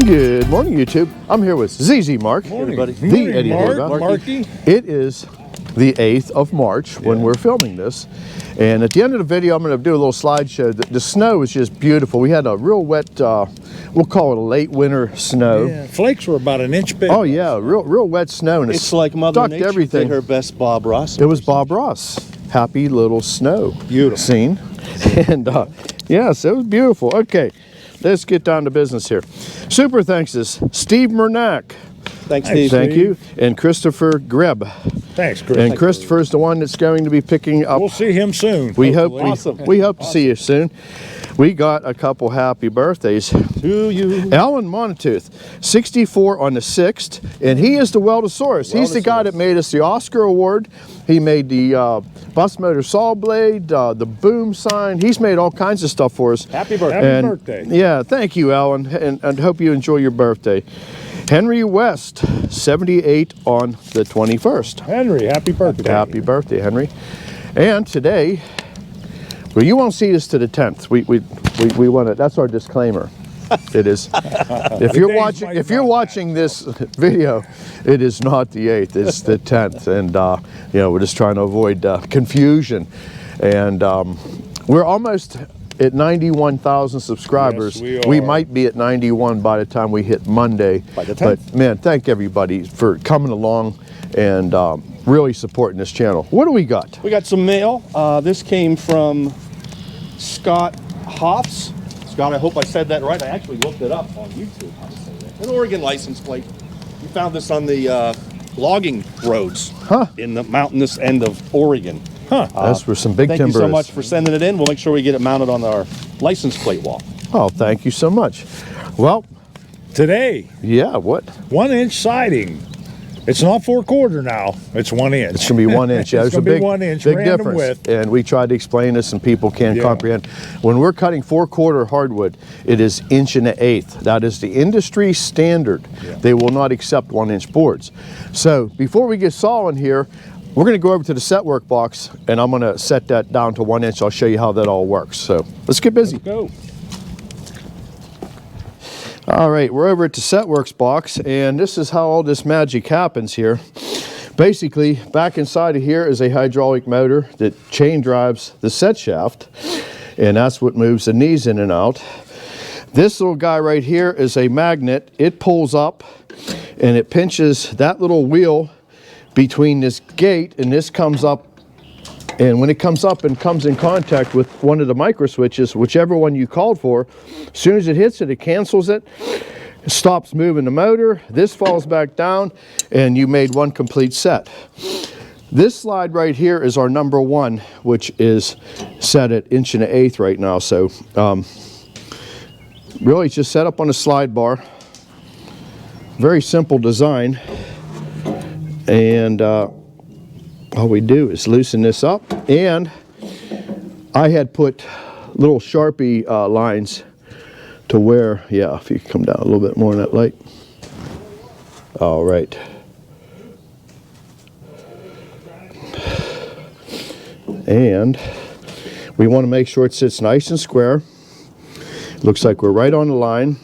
Good morning, YouTube. I'm here with ZZ Mark. Morning, everybody. morning, The Eddie Horvath. Marky. It is the 8th of March when we're filming this. And at the end of the video, I'm going to do a little slideshow. The snow is just beautiful. We had a real wet, we'll call it a late winter snow. Yeah, flakes were about an inch big. Oh yeah, real wet snow. And It's like Mother stuck to Nature everything. did her best Bob Ross. It was Bob Ross. Happy little snow. Beautiful. Scene. And yes, it was beautiful. Okay, let's get down to business here. Super thanks to Steve Mernack. Thanks, Steve. Thank you. And Christopher Greb. Thanks, Chris. And Christopher's the one that's going to be picking up. We'll see him soon. We hope hopefully. we hope to see you soon. We got a couple happy birthdays. To you. Alan Monatooth, 64 on the 6th, and he is the Weldosaurus. He's the guy that made us the Oscar Award. He made the bus motor saw blade, the boom sign. He's made all kinds of stuff for us. Happy birthday. And, birthday. Yeah, thank you, Alan, and hope you enjoy your birthday. Henry West, 78 on the 21st. Henry, happy birthday. Happy birthday, Henry. And today, well, you won't see this to the 10th. We want it. That's our disclaimer. It is. If you're watching this video, it is not the 8th. It's the 10th, and you know, we're just trying to avoid confusion. And we're almost at 91,000 subscribers. Yes, we might be at 91 by the time we hit Monday. By the 10th. But man, thank everybody for coming along and really supporting this channel. What do we got? We got some mail. This came from Scott Hoffs. Scott, I hope I said that right. I actually looked it up on YouTube. How to say that. An Oregon license plate. We found this on the logging roads in the mountainous end of Oregon. That's where some big Thank timber you so is. much for sending it in. We'll make sure we get it mounted on our license plate wall. Oh, thank you so much. Well, Today, yeah, what? 1 inch siding. It's not 4/4 now. It's 1 inch. It's going to be 1 inch. Yeah, It's there's a gonna be big, 1 inch, big random difference. width. And we tried to explain this, and people can't Yeah. comprehend. When we're cutting 4/4 hardwood, it is 1.125. That is the industry standard. Yeah. They will not accept 1 inch boards. So before we get sawing here, we're going to go over to the set work box, and I'm going to set that down to 1 inch. I'll show you how that all works. So let's get busy. Go. All right, we're over at the Setworks box, and this is how all this magic happens here. Basically, back inside of here is a hydraulic motor that chain drives the set shaft, and that's what moves the knees in and out. This little guy right here is a magnet. It pulls up, and it pinches that little wheel between this gate, and this comes up. And when it comes up and comes in contact with one of the micro switches, whichever one you called for, as soon as it hits it, it cancels it, stops moving the motor, this falls back down, and you made one complete set. This slide right here is our number 1, which is set at 1.125 right now. So really it's just set up on a slide bar. Very simple design. And all we do is loosen this up, and I had put little Sharpie lines to where, yeah, if you come down a little bit more in that light. All right. And we want to make sure it sits nice and square. Looks like we're right on the line.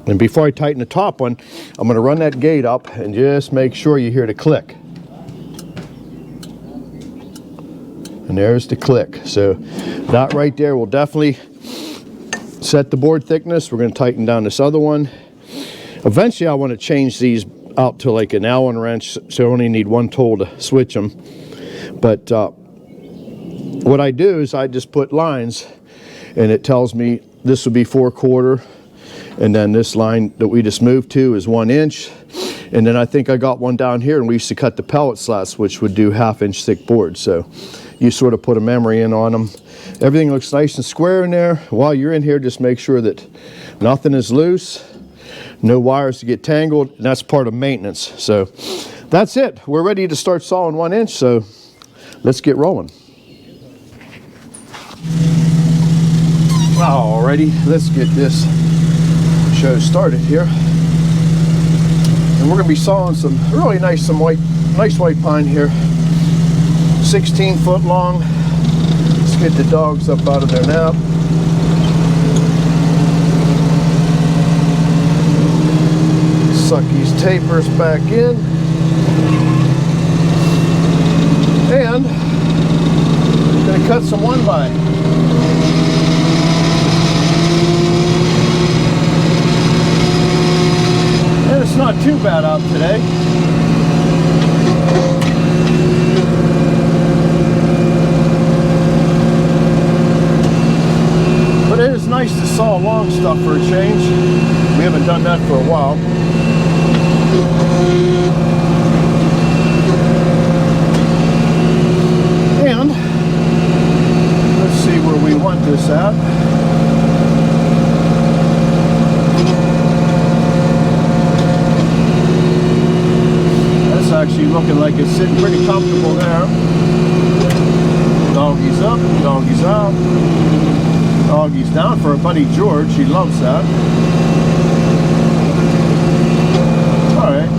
And before I tighten the top one, I'm going to run that gate up and just make sure you hear the click. And there's the click. So that right there will definitely set the board thickness. We're going to tighten down this other one. Eventually I want to change these out to like an Allen wrench, so I only need one tool to switch them. But what I do is I just put lines, and it tells me this would be 4/4. And then this line that we just moved to is 1 inch. And then I think I got one down here, and we used to cut the pellet slats, which would do 1/2 inch thick boards. So you sort of put a memory in on them. Everything looks nice and square in there. While you're in here, just make sure that nothing is loose, no wires to get tangled, and that's part of maintenance. So that's it. We're ready to start sawing 1 inch, so let's get rolling. Alrighty, let's get this show started here. And we're going to be sawing some really nice white pine here. 16 foot long. Let's get the dogs up out of their nap. Suck these tapers back in. And I'm gonna cut some 1x. And it's not too bad out today. But it is nice to saw long stuff for a change. We haven't done that for a while. And let's see where we want this at. That's actually looking like it's sitting pretty comfortable there. Doggies up, doggies out. Doggies down for our buddy George. He loves that. Alright.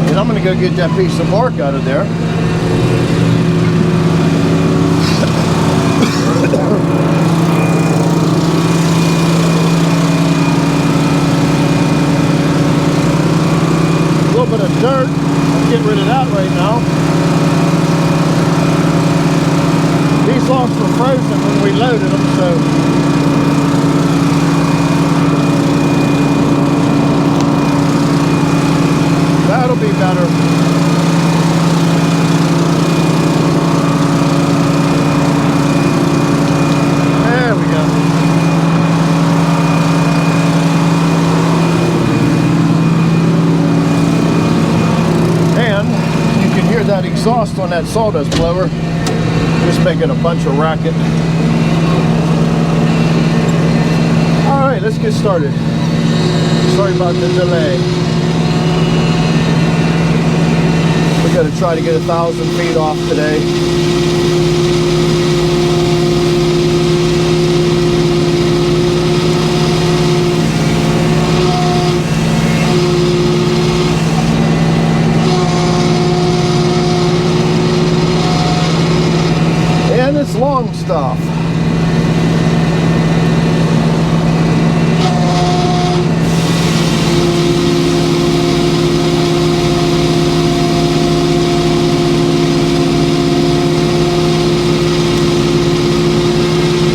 And I'm going to go get that piece of bark out of there. A little bit of dirt. I'll get rid of that right now. These logs were frozen when we loaded them, so that'll be better. There we go. And you can hear that exhaust on that sawdust blower. Just making a bunch of racket. Alright, let's get started. Sorry about the delay. We gotta try to get 1,000 feet off today. And it's long stuff.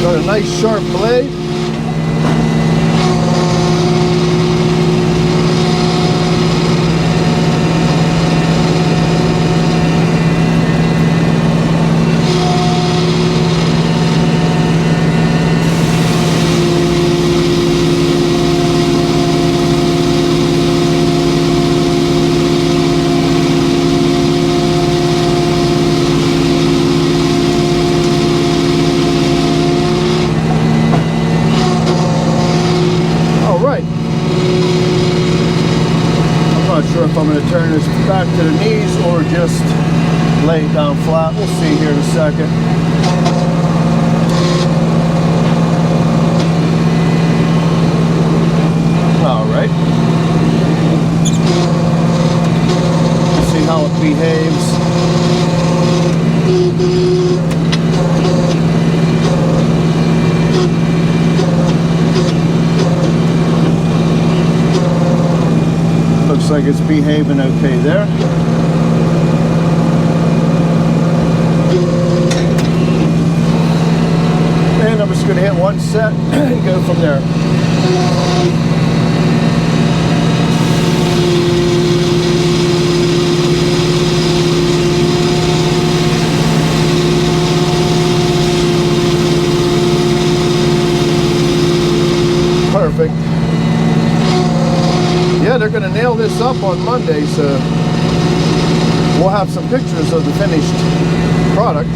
Got a nice sharp blade. If I'm going to turn this back to the knees or just lay it down flat. We'll see here in a second. Alright. Let's see how it behaves. Looks like it's behaving okay there. And I'm just going to hit one set and go from there. Perfect. Yeah, they're going to nail this up on Monday, so we'll have some pictures of the finished product.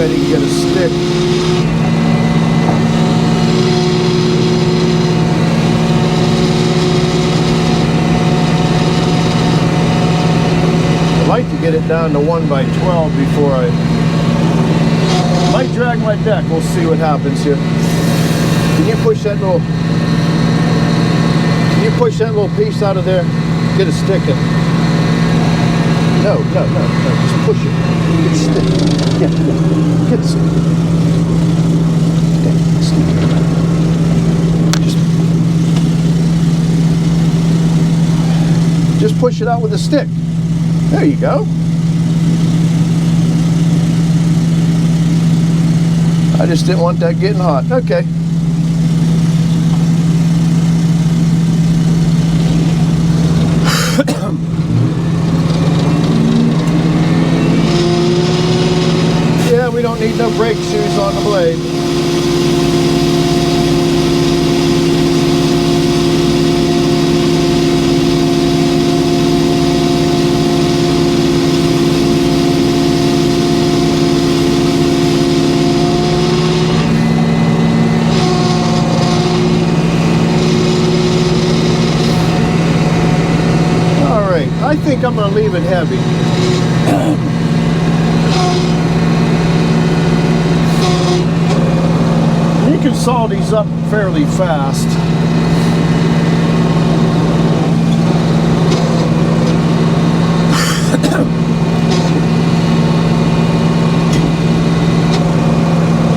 way to get a stick. I'd like to get it down to 1x12 before I might drag my deck. We'll see what happens here. Can you push that little piece out of there? Get a stick in. No, just push it. Get a stick. Yeah, get a stick. Okay, stick. Just push it out with a stick. There you go. I just didn't want that getting hot. Okay. Yeah, we don't need no brake shoes on the blade. I think I'm going to leave it heavy. You can saw these up fairly fast.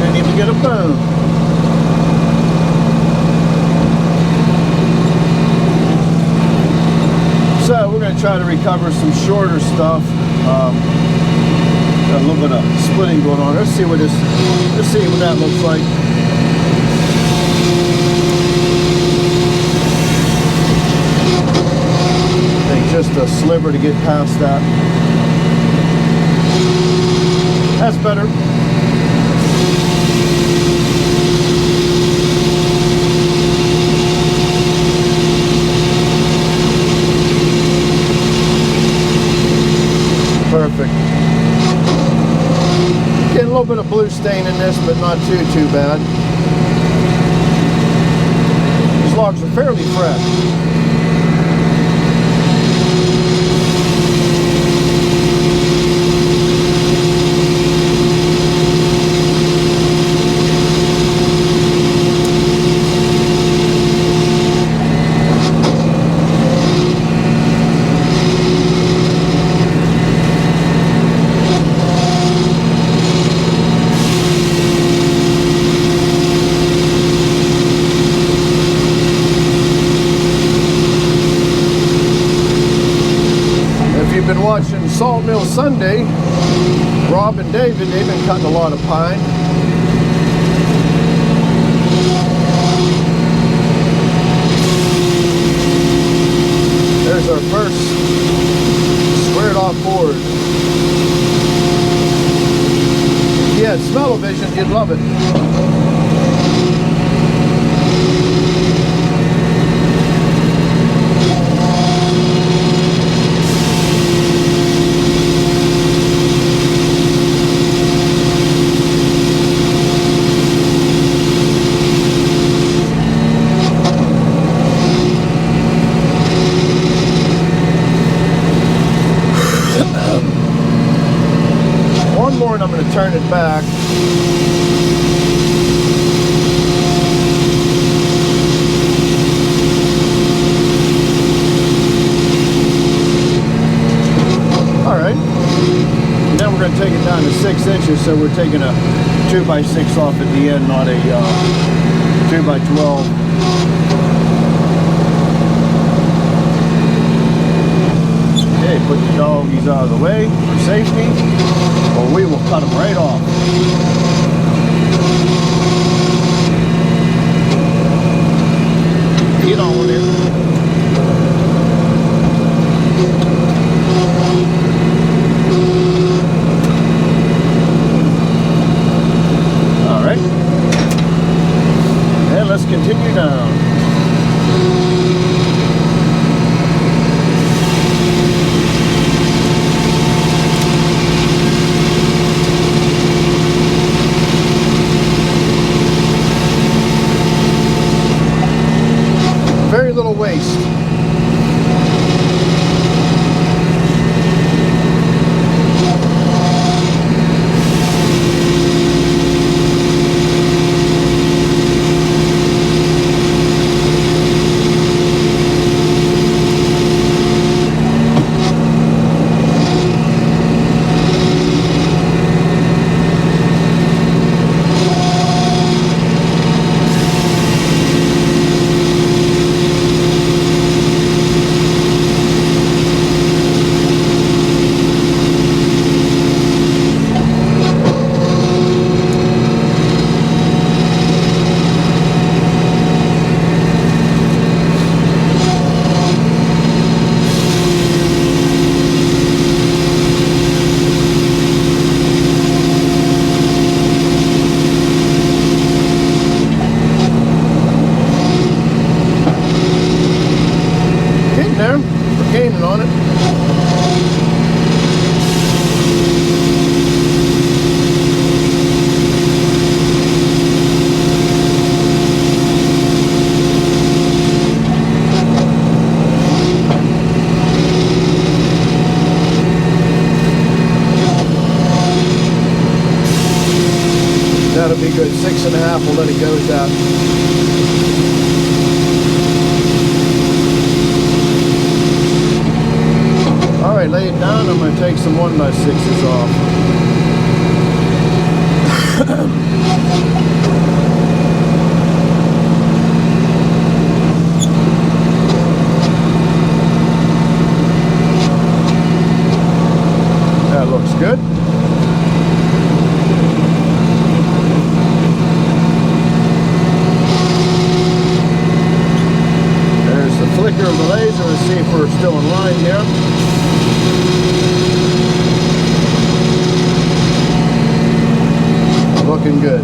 Didn't even get a bone. So we're going to try to recover some shorter stuff. Got a little bit of splitting going on. Let's see what that looks like. Take just a sliver to get past that. That's better. Perfect. Getting a little bit of blue stain in this, but not too bad. These logs are fairly fresh. Been watching Sawmill Sunday. Rob and David, they've been cutting a lot of pine. There's our first squared off board. If you had smell-o-vision, you'd love it. And I'm going to turn it back. All right. And then we're going to take it down to 6 inches, so we're taking a 2x6 off at the end, not a 2x12. Okay, put the doggies out of the way for safety, or we will cut them right off. Get on with it. All right. And let's continue down. waste. On it. That'll be good. 6.5. We'll let it go with that. Alright, lay it down. I'm going to take some 1x6s off. That looks good. There's the flicker of the laser. Let's see if we're still in line here. Looking good.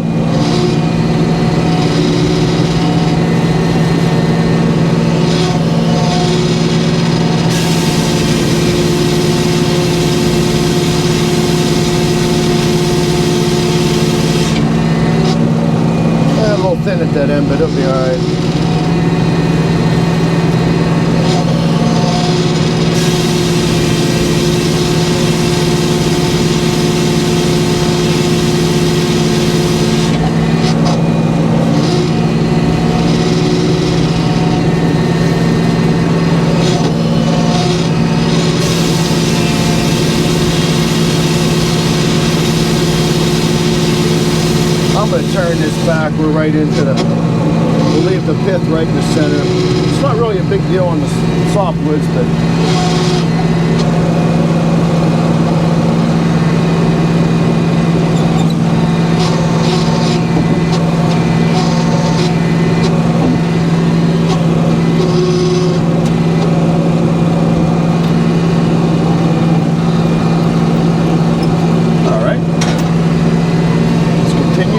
A little thin at that end, but it'll be alright. I'm going to turn this back. We're right into the, we'll leave the pith right in the center. It's not really a big deal on the softwoods, but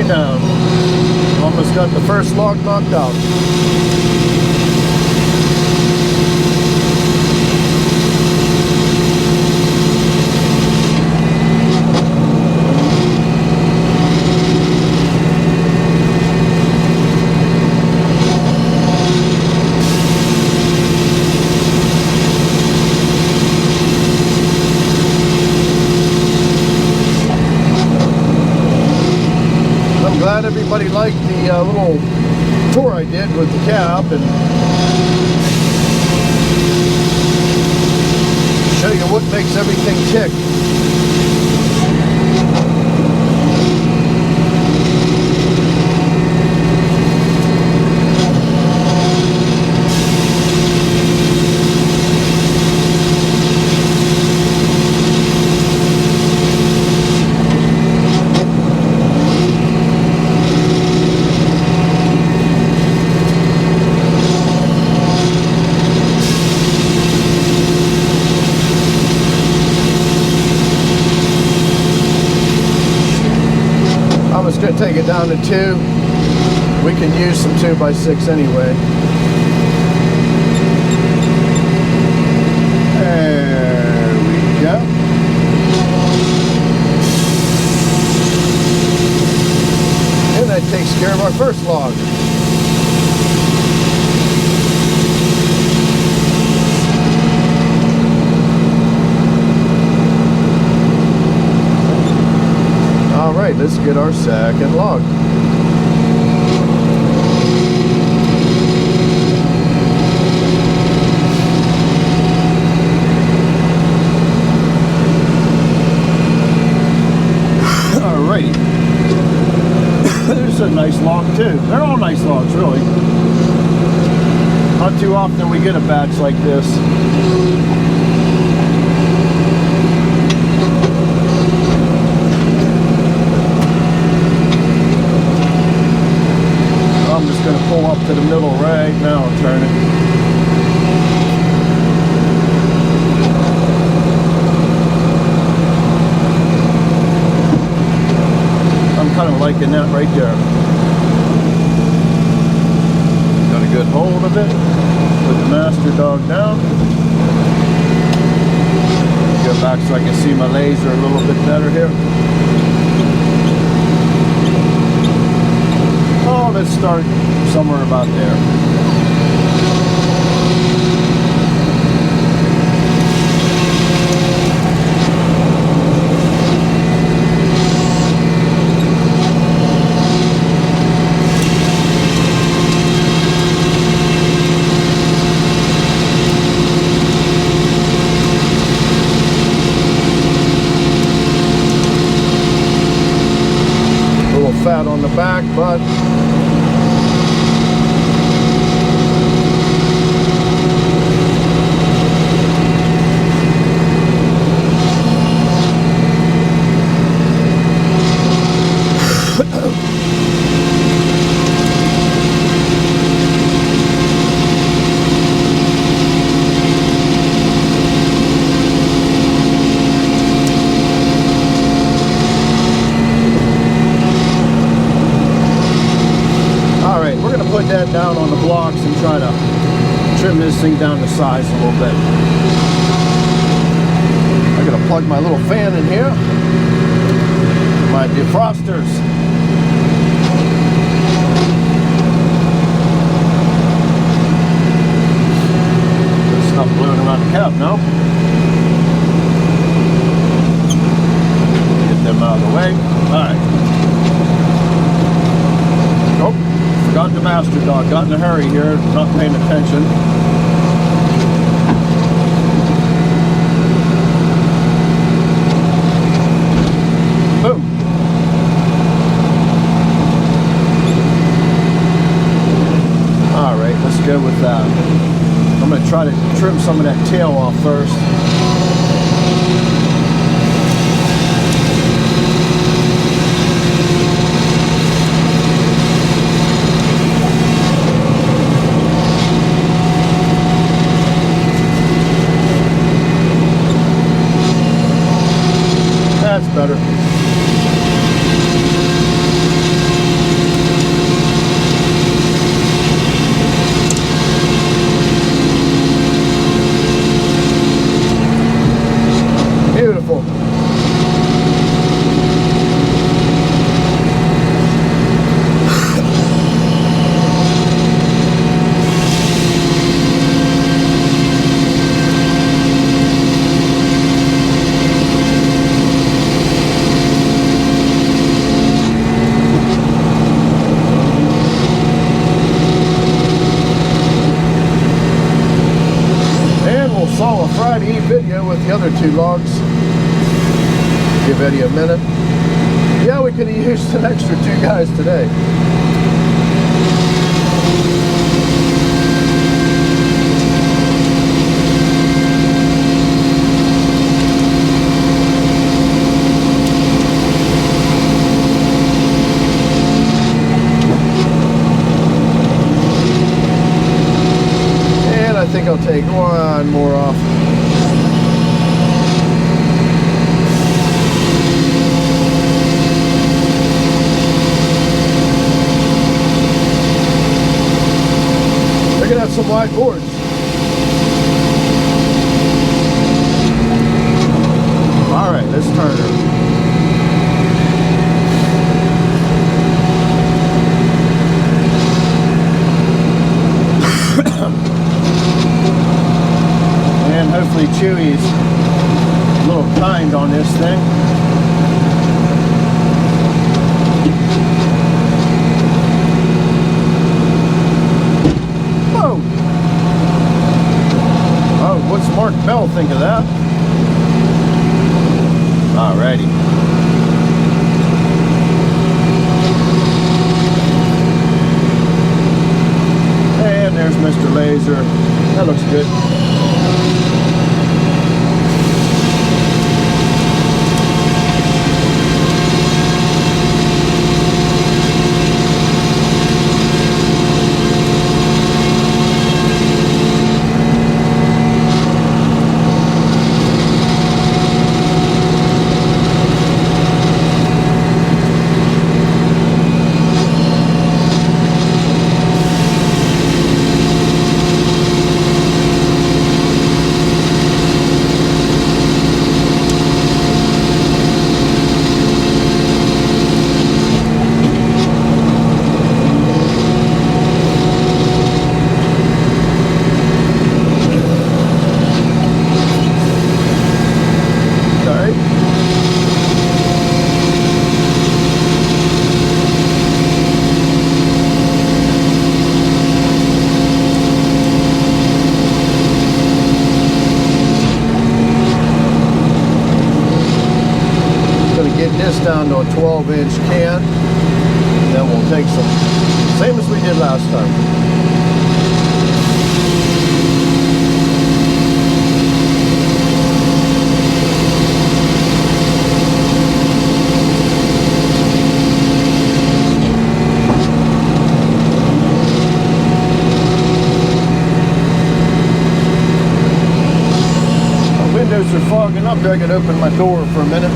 down. Almost got the first log knocked out. Glad everybody liked the little tour I did with the cab, and show you what makes everything tick. I'm just going to take it down to 2. We can use some 2x6 anyway. There we go. And that takes care of our first log. right, let's get our second log. Alrighty. There's a nice log too. They're all nice logs, really. Not too often we get a batch like this. I'm just going to pull up to the middle right now and turn it. I'm kind of liking that right there. Got a good hold of it. Put the master dog down. Go back so I can see my laser a little bit better here. Oh, let's start somewhere about there. Fat on the back, but put that down on the blocks and try to trim this thing down to size a little bit. I'm gonna plug my little fan in here. My defrosters. There's stuff blowing around the cab now. Get them out of the way. Alright. Nope. Got the master dog, got in a hurry here, not paying attention. Boom. Alright, let's go with that. I'm going to try to trim some of that tail off first. That's better. Beautiful. Saw a Friday video with the other two logs. Give Eddie a minute. Yeah, we could have used an extra 2 guys today. And I think I'll take one more off. They're gonna have some wide boards. All right, let's turn her. And hopefully Chewy's a little kind on this thing. Master Laser. That looks good. Down to a 12-inch can, then we'll take some, same as we did last time. My windows are fogging up there. I could open my door for a minute.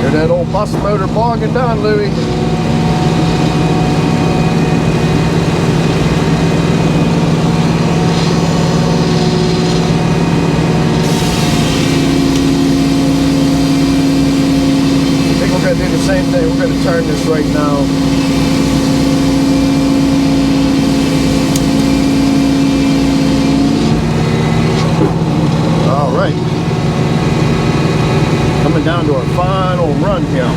That old bus motor bogging down, Louie. I think we're going to do the same thing. We're going to turn this right now. All right. Coming down to our final run here.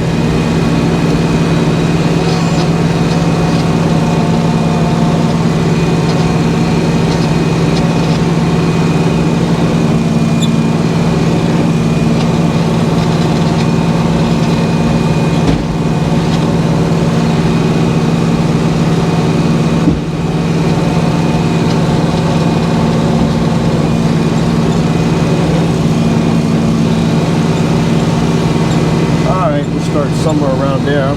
Start somewhere around there.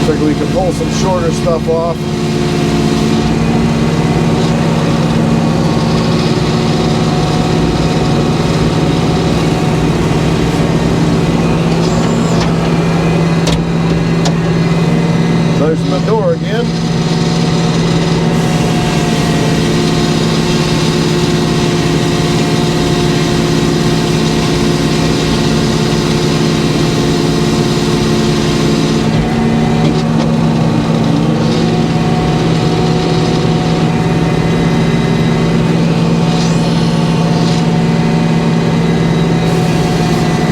Figure we can pull some shorter stuff off. Closing the door again.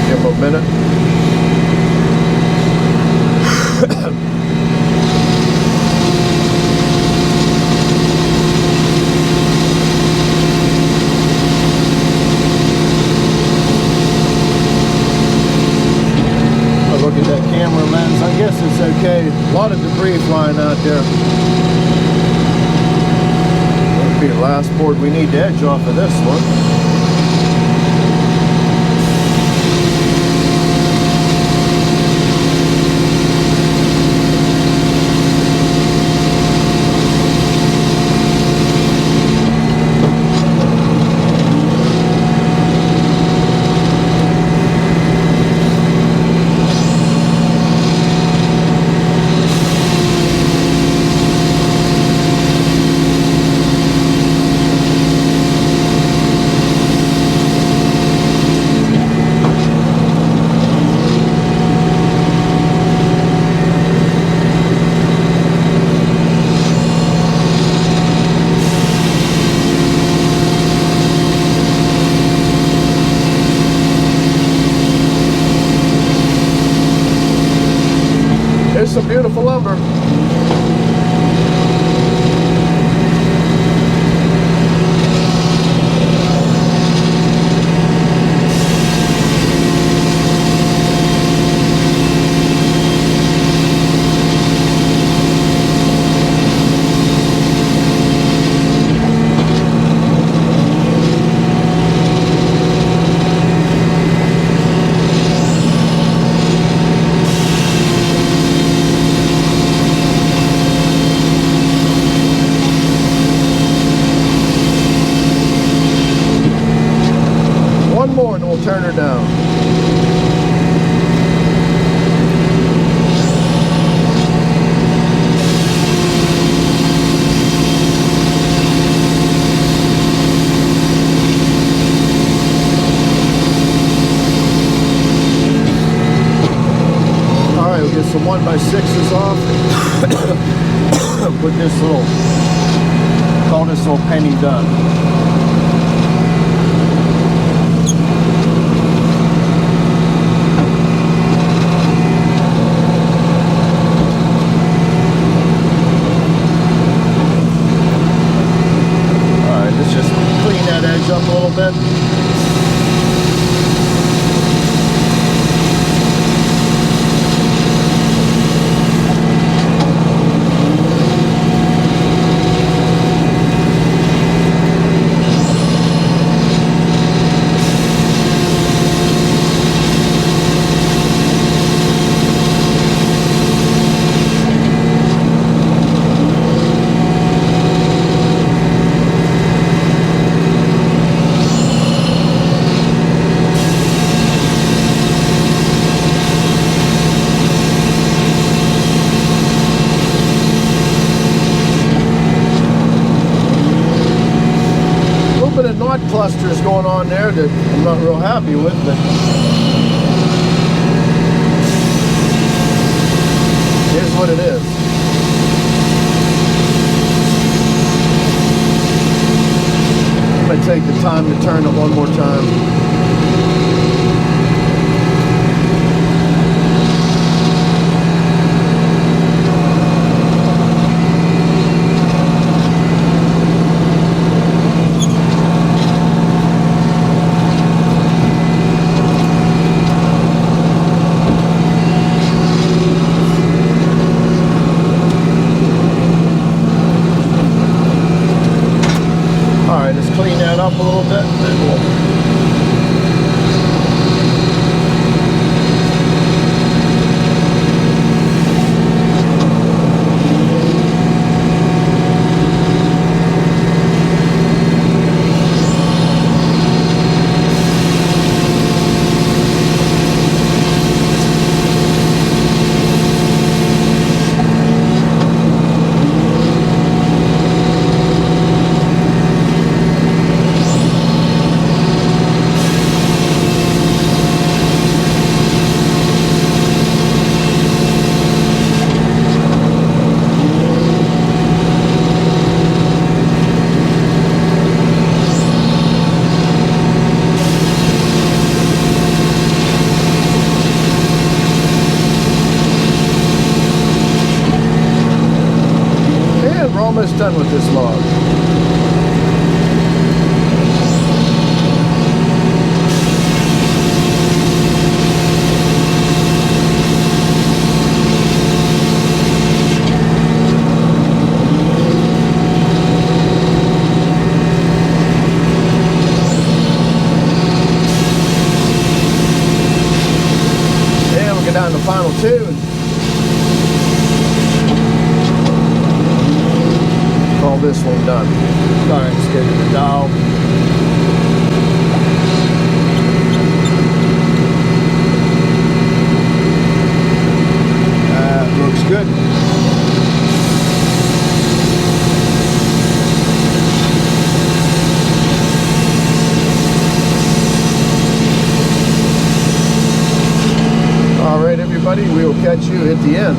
Give him a minute. Look at that camera lens. I guess it's okay. A lot of debris flying out there. That'll be the last board we need to edge off of this one. some beautiful lumber. One more and we'll turn her down. Alright, we'll get some 1x6s off. Put this little, call this little penny done. Up a little bit. Knot clusters going on there that I'm not real happy with, but here's what it is. I'm going to take the time to turn it one more time. Clean that up a little bit, and then almost done with this log. And we'll get down to the final two. Call this one done. Alright, let's get to the dial. That looks good. Alright everybody, we will catch you at the end.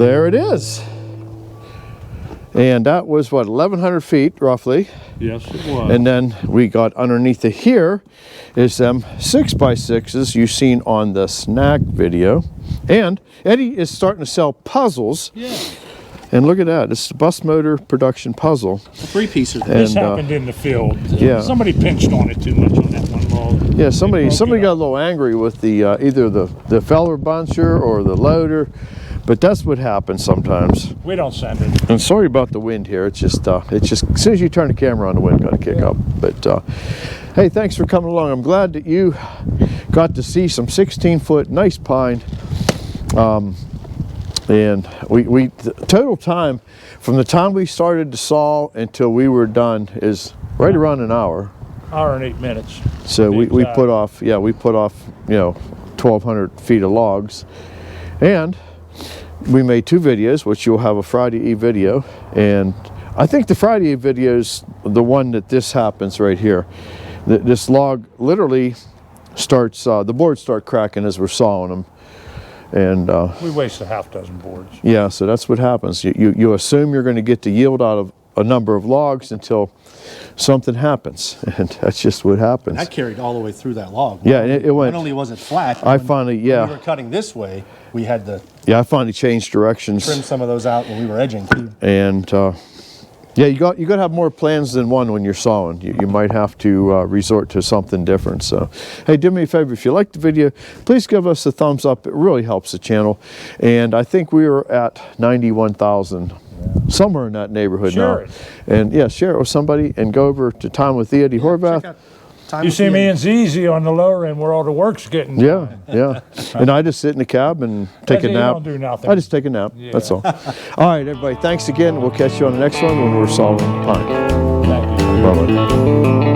there it is. And that was what, 1,100 feet roughly. Yes, it was. And then we got underneath it here is them 6x6s you've seen on the snack video. And Eddie is starting to sell puzzles. Yeah. And look at that, it's the bus motor production puzzle. A three-piecer. This And, happened in the field. yeah. Somebody pinched on it too much on that one log. Yeah, somebody broke it got a up. little angry with the either the feller buncher or the loader, but that's what happens sometimes. We don't send it. And sorry about the wind here. It's just as soon as you turn the camera on, the wind got to kick up. But hey, thanks for coming along. I'm glad that you got to see some 16-foot nice pine. And we the total time from the time we started to saw until we were done is right around an hour. Hour and 8 minutes. So we Exactly. put off, you know, 1,200 feet of logs. And we made 2 videos, which you'll have a Friday Eve video. And I think the Friday Eve video is the one that this happens right here. This log literally starts, the boards start cracking as we're sawing them. And We waste a half dozen boards. yeah, so that's what happens. You assume you're going to get the yield out of a number of logs until something happens. And that's just what happens. That carried all the way through that log. Yeah, and it went. Not only was it flat, I when finally, we yeah. were cutting this way, we had to I finally changed directions. trim some of those out when we were edging too. And yeah, you got to have more plans than one when you're sawing. You might have to resort to something different. So, hey, do me a favor, if you liked the video, please give us a thumbs up. It really helps the channel. And I think we were at 91,000, somewhere in that neighborhood Share now. it. And yeah, share it with somebody and go over to Time with Eddie Horvath. You see me and ZZ on the lower end where all the work's getting Yeah, done. yeah. And I just sit in the cab and take a You nap. don't do nothing. I just take a nap. Yeah. That's all. All right, everybody. Thanks again. We'll catch you on the next one when we're solving pine. Thank you. Bye-bye.